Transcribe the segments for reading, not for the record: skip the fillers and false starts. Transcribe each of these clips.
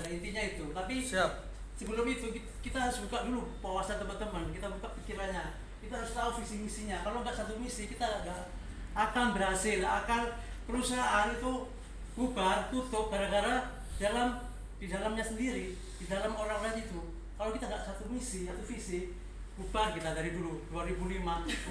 intinya itu. Tapi Siap. sebelum itu kita harus buka dulu wawasan teman-teman, kita buka pikirannya, kita harus tahu visi misinya. Kalau nggak satu misi kita nggak akan berhasil, akan perusahaan itu bubar, tutup gara-gara di dalamnya sendiri, di dalam orang lain itu. Kalau kita nggak satu misi, satu visi, bubar kita dari dulu 2005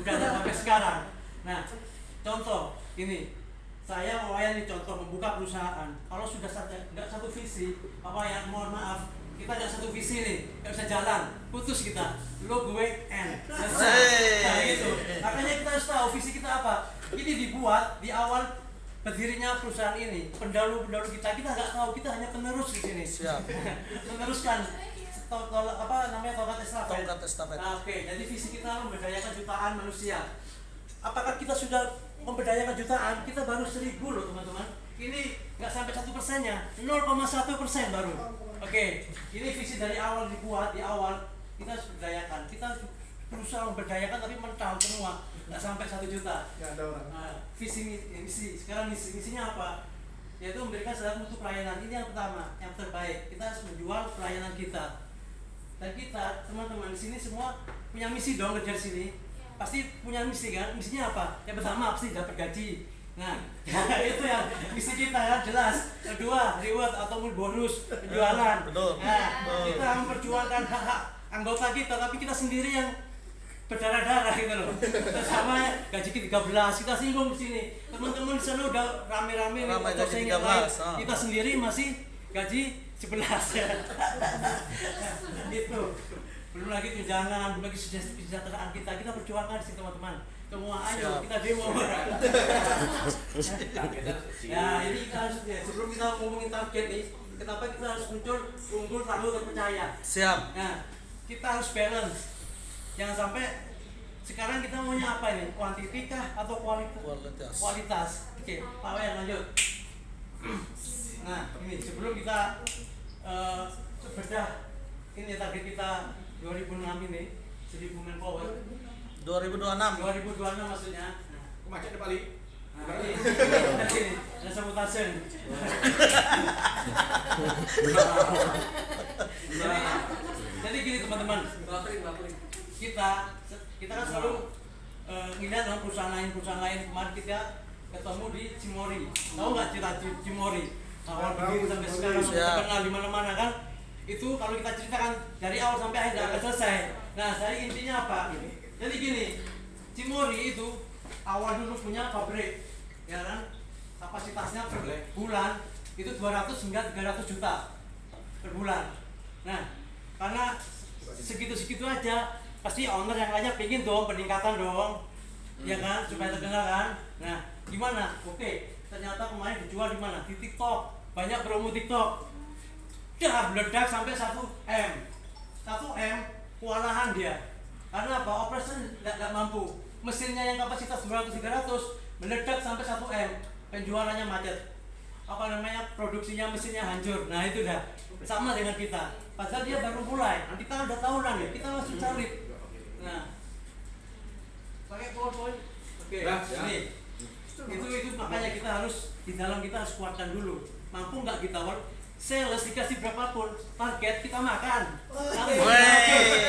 udah ada sampai sekarang. Nah, contoh ini, saya mau nih contoh membuka perusahaan. Kalau sudah nggak satu visi, mohon maaf, kita nggak satu visi nih, nggak bisa jalan, putus kita, lo gue selesai. Nah gitu. Makanya kita harus tahu visi kita apa. Ini dibuat di awal berdirinya perusahaan ini, pendahulu kita nggak tahu, kita hanya penerus di sini. Siap. Meneruskan tongkat estafet. Nah, oke. Jadi visi kita memberdayakan jutaan manusia. Apakah kita sudah memberdayakan jutaan? Kita baru 1000 loh teman-teman. Ini nggak sampai 1%-nya, 0,1% baru. Oke. Ini visi dari awal dibuat, di awal kita harus berdayakan. Kita berusaha memberdayakan tapi mental semua, nggak sampai 1 juta. Nggak ada orang. Nah, misi sekarang misinya apa? Yaitu memberikan segala mutu pelayanan. Ini yang pertama, yang terbaik. Kita harus menjual pelayanan kita. Dan kita teman-teman di sini semua punya misi dong, kerja di sini. Pasti punya misi kan? Misinya apa? Yang pertama pasti dapat gaji. Nah, itu yang misi kita ya, jelas. Kedua, reward atau bonus penjualan. Betul. Nah, kita memperjuangkan hak-hak anggota kita, tapi kita sendiri yang berdarah-darah gitu loh. Sama gaji ke-13 kita singgung di sini. Teman-teman di sana udah rame-rame gaji 13. Kita sendiri masih gaji 11 ya. Itu. Belum lagi tunjangan, belum lagi kesejahteraan kita perjuangkan sih teman-teman. Semua ayo kita demo. Ya, ini kita harus sebelum kita ngomongin target nih, kenapa kita harus muncul unggul selalu terpercaya. Siap. Nah, kita harus balance. Jangan sampai sekarang kita maunya apa ini? Kuantiti kah atau kualitas? Kualitas. Oke, Pak Wayan lanjut. Nah, ini sebelum kita bedah ini target kita 2006 ini 1000 manpower. 2026 maksudnya. Macet di Bali. Nah, ini ada sabotase. Jadi gini teman-teman, kita kan selalu ngeliat dengan perusahaan lain. Kemarin kita ketemu di Cimory. Tahu nggak cerita Cimory? Awal berdiri sampai sekarang terkenal di mana-mana kan? Itu kalau kita ceritakan dari awal sampai akhir nggak akan selesai. Nah, jadi intinya apa? Jadi gini, Cimory itu awal dulu punya pabrik, ya kan? Kapasitasnya per bulan itu 200 hingga 300 juta per bulan. Nah, karena segitu-segitu aja, pasti owner yang lainnya pengen dong peningkatan dong, ya kan? Supaya terkenal kan? Nah, gimana? Oke, ternyata kemarin dijual di mana? Di TikTok, banyak promo TikTok. Dah meledak sampai 1M. 1M kewalahan dia. Karena apa? Operasi nggak mampu. Mesinnya yang kapasitas 200-300 meledak sampai 1M. Penjualannya macet. Produksinya, mesinnya hancur. Nah itu dah sama dengan kita. Padahal dia baru mulai. Nanti kita udah tahunan ya. Kita langsung cari. Nah, pakai PowerPoint. Oke. Nih. Itu makanya kita harus di dalam kita harus kuatkan dulu. Mampu nggak kita sales dikasih berapapun target kita makan.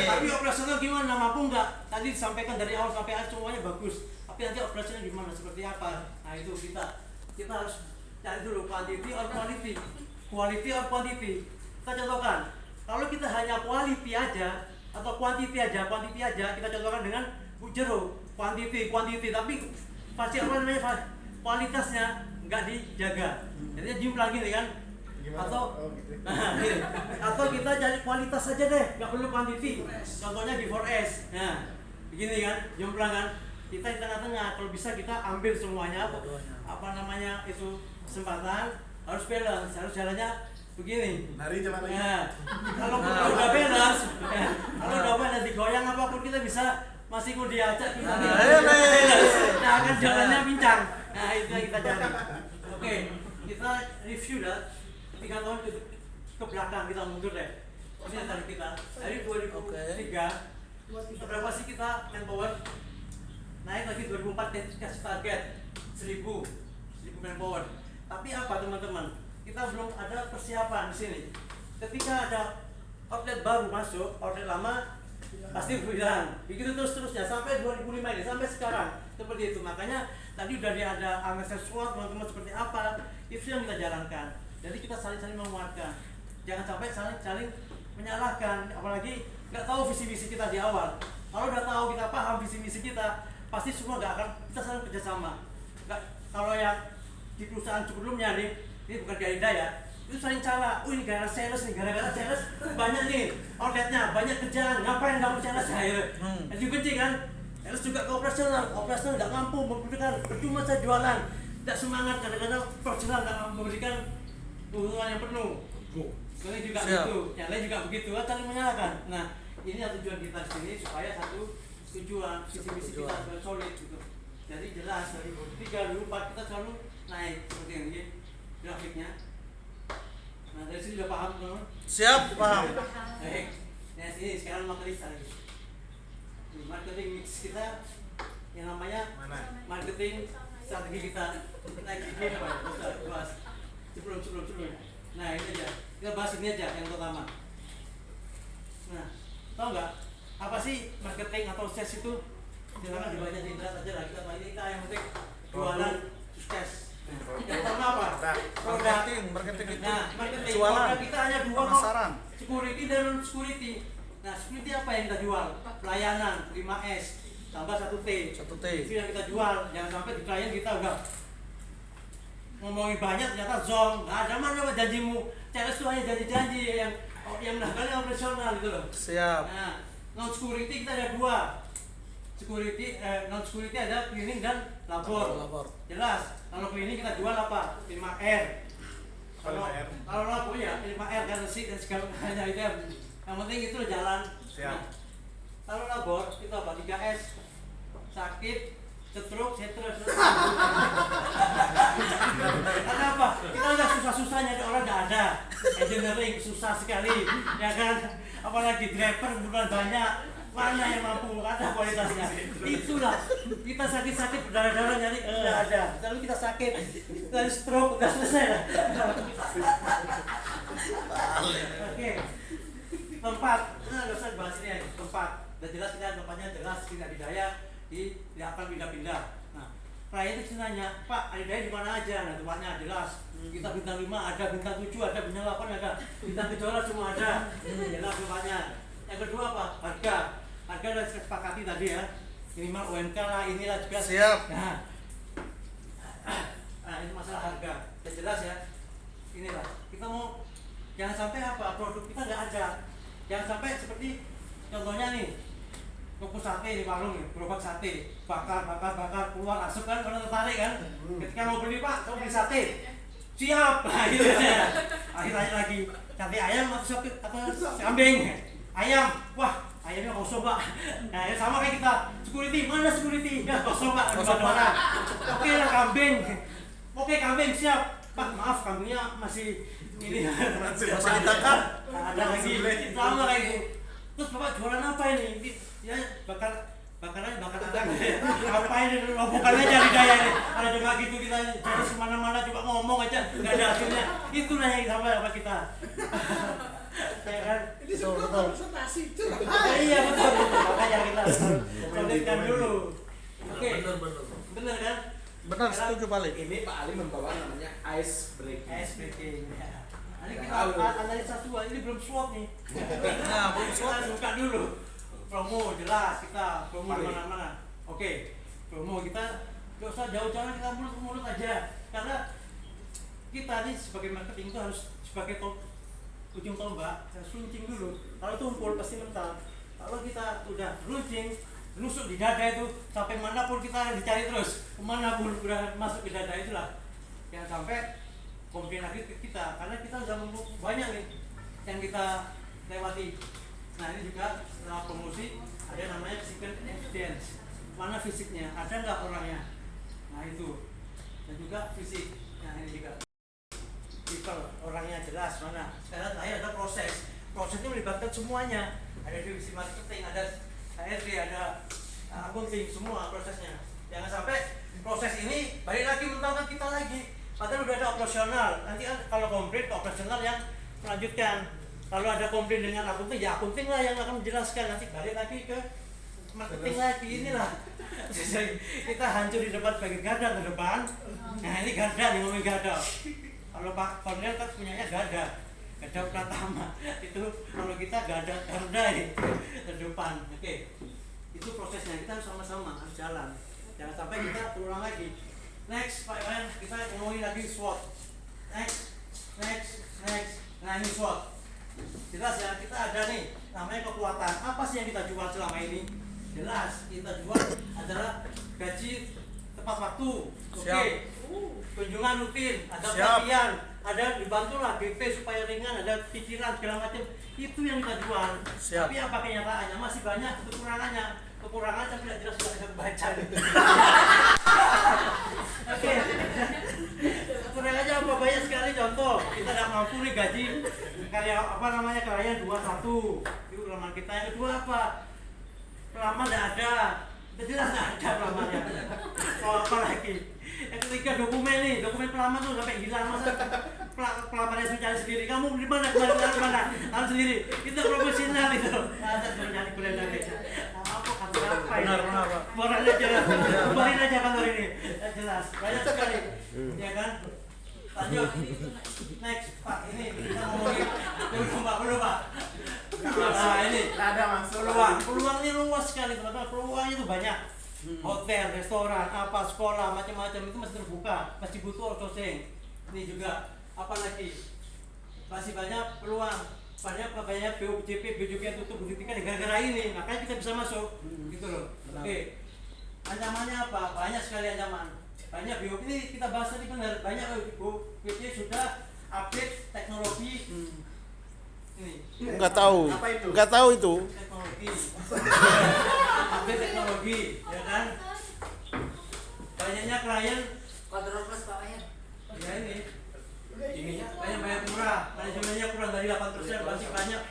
Tapi operasional gimana, mampu nggak? Tadi disampaikan dari awal sampai akhir semuanya bagus. Tapi nanti operasional gimana, seperti apa? Nah itu kita harus cari dulu quantity or quality. Quality or quantity. Kita contohkan. Kalau kita hanya quality aja atau quantity aja, kita contohkan dengan jeruk quantity, tapi pasti kualitasnya nggak dijaga. Jadi jumlah gini kan. Atau kita cari kualitas saja deh, nggak perlu quantity. Contohnya di 4S. Nah, begini kan, jomplang kan. Kita di tengah-tengah, kalau bisa kita ambil semuanya. Itu kesempatan harus balance, harus jalannya begini. Hari jalan lagi. Nah, kalau udah balance, kalau udah balance digoyang apapun kita bisa masih mau diajak kita balance. Nah, akan jalannya pincang. Nah, itu yang kita cari. Oke, kita review dah. 3 tahun ke belakang kita mundur deh. Ini tadi kita dari 2003 berapa sih kita manpower? Naik lagi 2004 kasih target 1000 manpower. Tapi apa teman-teman? Kita belum ada persiapan di sini. ketika ada outlet baru masuk, outlet lama pasti hilang. Begitu terus-terusnya sampai 2005 ini, sampai sekarang seperti itu. Makanya tadi udah ada awareness SWOT, teman-teman seperti apa, itu yang kita jalankan. Jadi kita saling-saling menguatkan, jangan sampai saling menyalahkan, apalagi nggak tahu visi misi kita di awal. Kalau udah tahu, kita paham visi misi kita, pasti semua nggak akan, kita selalu kerjasama. Nggak, kalau yang di perusahaan sebelumnya nih, ini bukan di Adinda ya, itu saling salah. Ini gara-gara sales nih, gara-gara sales banyak nih outletnya, banyak kerjaan, ngapain kamu sales ya? Itu benci kan? Sales juga ke operasional nggak mampu memberikan, percuma saya jualan, tidak semangat, kadang-kadang operasional nggak memberikan keuntungan yang penuh. Soalnya juga gitu, yang lain juga begitu, saling menyalahkan. Nah, ini tujuan kita di sini supaya satu tujuan visi misi kita solid gitu. Jadi jelas dari 3 4 kita selalu naik seperti ini grafiknya. Nah, dari sini sudah paham teman-teman? Siap, paham. Baik. Nah, sini sekarang materi lagi. Marketing mix kita yang namanya marketing strategi kita. Naik ini apa ya? Kita bahas sebelum. Nah, ini aja. Kita bahas ini aja yang pertama. Nah, tahu nggak apa sih marketing atau sales itu? Silakan dibaca di internet aja lah. Kita yang penting jualan sukses. Yang pertama apa? Marketing itu Nah, marketing. jualan. Produk kita hanya 2 kok. Pemasaran. Security dan non security. Nah, security apa yang kita jual? Pelayanan 5S tambah 1T. 1T. Itu yang kita jual. Jangan sampai di klien kita udah ngomongin banyak ternyata zong. Nah, ada mana janjimu? Sales itu hanya janji-janji yang melakukan operasional gitu loh. Siap. Nah, non security kita ada 2. Security, non security ada cleaning dan labor. Jelas. Kalau cleaning kita jual apa? 5R. Kalau labor ya 5R kan sih dan segala macamnya itu. Yang penting itu jalan. Siap. Nah, kalau labor itu apa? 3S. Sakit, stroke, stres. Karena apa? Kita udah susah-susah nyari orang nggak ada. Engineering susah sekali, ya kan? Apalagi driver bukan banyak. Mana yang mampu, ada kualitasnya. Itulah kita sakit-sakit berdarah-darah nyari nggak ada. Lalu kita sakit, dari stroke udah selesai. Oke. Tempat, nah nggak usah bahas ini ya. Tempat, udah jelas kita tempatnya jelas, tidak didaya, tidak akan pindah-pindah. Nah, klien itu nanya, Pak, Adinda di mana aja? Nah, tempatnya jelas. Kita bintang 5 ada, bintang 7 ada, bintang 8 ada, bintang Kejora semua ada. Jelas tempatnya. Yang kedua apa? Harga sudah sepakati tadi ya, minimal UMK lah, inilah juga. Siap. Nah, ini masalah harga, sudah jelas ya. Inilah kita mau, jangan sampai apa, produk kita nggak ada. Jangan sampai seperti contohnya nih, toko sate di warung nih, gerobak sate, bakar, keluar asap kan, orang tertarik kan. Ketika mau beli, Pak, mau beli sate, siap. Nah, gitu ya. Akhirnya lagi sate ayam atau kambing, ayam, wah ayamnya kosong Pak. Nah, ya sama kayak kita, security, mana security? Ya kosong Pak, ada orang. Oke lah kambing, oke kambing siap. Pak maaf kambingnya masih ini Masih ditangkap. ada lagi sama kayak gitu. Terus Bapak jualan apa ini? Ya bakar ada apa ini? Bukannya cari daya ini. Ada juga gitu kita cari semana-mana coba ngomong aja nggak ada hasilnya. Itulah yang sama kita. Ya kan? Ini betul presentasi itu. Iya betul. Makanya kita solidkan dulu. Oke. Benar kan? Benar, setuju balik. Ini Pak Ali membawa namanya ice breaking. Ice breaking. Ini kita analisa dua, ini belum SWOT nih. Nah, belum SWOT. Kita buka dulu. Promo jelas kita promo di mana-mana. Oke. Promo kita nggak usah jauh-jauh, kita mulut-mulut aja. Karena kita nih sebagai marketing itu harus sebagai ujung tombak, harus runcing dulu. Kalau tumpul pasti mental. Kalau kita udah runcing, nusuk di dada itu sampai manapun kita dicari terus, kemanapun udah masuk ke dada itulah. Jangan sampai komplain lagi ke kita, karena kita udah banyak nih yang kita lewati. Nah ini juga setelah promosi ada namanya physical evidence. Mana fisiknya? Ada nggak orangnya? Nah itu. Dan juga fisik. Nah ini juga. People, orangnya jelas mana. Sekarang terakhir ada proses. Prosesnya melibatkan semuanya. Ada divisi marketing, ada HRD, ada accounting, semua prosesnya. Jangan sampai proses ini balik lagi mentang kita lagi. Padahal udah ada operasional. Nanti kan kalau komplit operasional yang melanjutkan. Kalau ada komplain dengan akunting, ya akunting lah yang akan menjelaskan. Nanti balik lagi ke marketing lagi, inilah. Kita hancur di depan sebagai garda ke depan. Nah ini garda nih, ngomongin garda. Kalau Pak Kornel kan punyanya garda Pratama. Itu kalau kita garda ini ke depan. Oke. Itu prosesnya, kita harus sama-sama harus jalan. Jangan sampai kita terulang lagi. Next, Pak Iwan, kita ngomongin lagi SWOT. Next. Nah ini SWOT. Jelas ya, kita ada nih namanya kekuatan. Apa sih yang kita jual selama ini? Jelas, kita jual adalah gaji tepat waktu. Oke. Kunjungan rutin, ada pelatihan, ada dibantulah BP supaya ringan, ada pikiran segala macam. Itu yang kita jual. Siap. Tapi apa kenyataannya masih banyak kekurangannya. Kekurangannya tidak jelas, sudah bisa baca. Oke. Kekurangannya apa, banyak sekali. Contoh, kita tidak mampu nih gaji karya klien 21. Itu kelemahan kita. Yang kedua apa? Pelamar tidak ada. Jelas tidak ada pelamarnya. Oh, apa lagi? Yang ketiga dokumen nih, dokumen pelamar tuh sampai hilang. Masa pelamarnya sudah cari sendiri. Kamu di mana? Harus sendiri. Kita profesional itu. Ada nyari berenang aja. Apa kata apa ini? Benar, Pak. Kemarin aja kantor ini. Jelas, banyak sekali. Ya kan? Lanjut. Next, Pak. Ini kita ngomongin belum Pak. Nah, ini Ada masuk. peluang ini luas sekali, teman-teman. Peluangnya itu banyak. Hotel, restoran, apa sekolah, macam-macam itu masih terbuka, masih butuh outsourcing. Ini juga apa lagi? Masih banyak peluang. Banyak BOJP yang tutup buktikan gara-gara ini, makanya kita bisa masuk. Gitu loh. Oke. Ancamannya apa? Banyak sekali ancaman. Banyak BOP ini kita bahas tadi benar. Banyak BOP sudah update teknologi. Ini. Enggak tahu. Apa itu? Enggak tahu itu. Teknologi. Update teknologi, ya kan? Banyaknya klien Kontrol plus Pak Wayan. ya ini banyak murah, manajemennya kurang dari 8%, masih banyak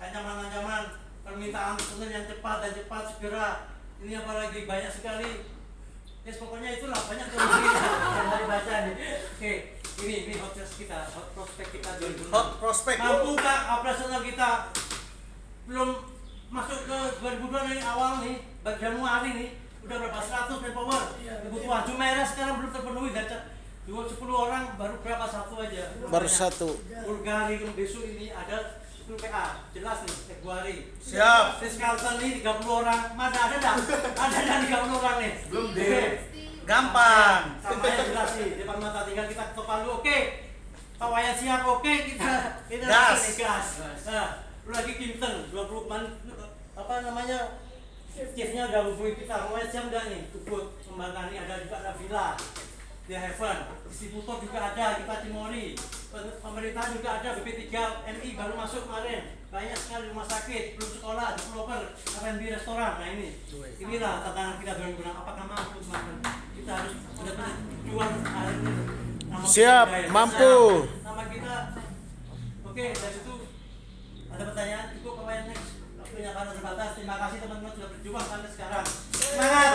ancaman-ancaman permintaan pesanan yang cepat segera. Ini apalagi banyak sekali. Yes, pokoknya itulah banyak terus kita yang dari baca nih. Oke, ini hot prospek kita 2006. Hot prospek. Mampu Kak operasional kita belum masuk ke 2002 ini awal nih, Januari nih udah berapa 100 manpower kebutuhan. Jumeirah sekarang belum terpenuhi dari 10 orang baru berapa satu aja. Baru satu. Bulgari besok ini ada 10 PA, jelas nih Februari. Siap. Ritz-Carlton nih 30 orang, mana ada dah? Ada 30 orang nih. Belum deh. Oke. Gampang. Sama yang jelas nih, depan mata tinggal kita ketok palu. Oke. Pak Wayan siap, oke kita Gas. gas. Nah, lu lagi Kimpton 20 apa namanya? Chiefnya udah hubungi kita, Wayan siap enggak nih? Ikut kembangkan ini ada juga ada villa di Heaven, distributor juga ada, kita Timori, pemerintah juga ada, BP3 MI baru masuk kemarin, banyak sekali rumah sakit, belum sekolah, developer, F&B restoran. Nah inilah tantangan kita 2006. Apakah mampu teman-teman? Kita harus benar-benar jual hal ini. Siap, mampu. Nama kita, oke, dari situ ada pertanyaan, cukup Pak Wayan next. Waktunya karena terbatas. Terima kasih teman-teman sudah berjuang sampai sekarang. Semangat!